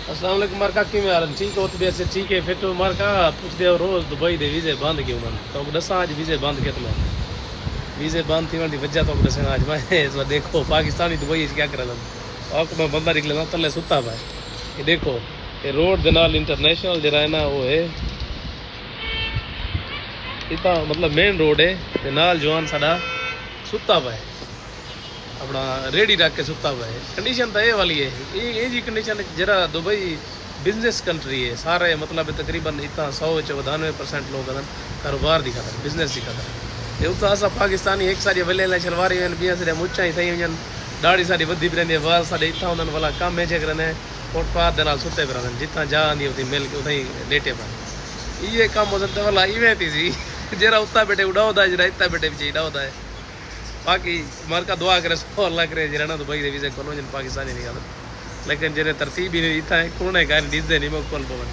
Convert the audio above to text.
अस्सलाम वालेकुम मार्का की में हाल ठीक हो तो वैसे ठीक है फिर तो मार्का पूछते हो रोज दुबई दे वीजे बंद क्यों मन तो दसा आज वीजे बंद कितना वीजे बंद थी वाली वजह तो दसा आज मैं इस बार देखो पाकिस्तानी दुबई क्या कर रहा और मैं बंदा निकले ना तले सुता भाई ये देखो ये रोड दे नाल इंटरनेशनल जरा है ना वो है इतना मतलब मेन रोड है ते नाल जवान साडा सुता भाई अपना रेडी रख के सुता हुआ है कंडीशन तो ये वाली है ये जी कंडीशन जरा दुबई बिजनेस कंट्री है सारे मतलब तकरीबन इतना 100-92% लोग कारोबार दिखाते बिजनेस दिखाते ये तो असा पाकिस्तानी एक सारी वले शलवारी बिया सारी मुच्छा ही सही हुई दाढ़ी सारी वधी भी रही वाल साढ़े इतना उन्होंने वाला कम है करने फुटपाथ के नाल सुते पे रहते जितना जा आंदी उतनी मिल के उतना ही लेटे पे ये कम हो सकता वाला इवें थी सी जरा उत्ता बेटे उड़ादा जरा इतना बेटे भी उड़ादा है बाकी मर का दुआ करे सो अल्लाह करे जरा ना दुबई दे वीजे कोनो जन पाकिस्तानी निकाल लेकिन जरे तरतीब ही नहीं था कोने का डीजे नहीं मोकल पवन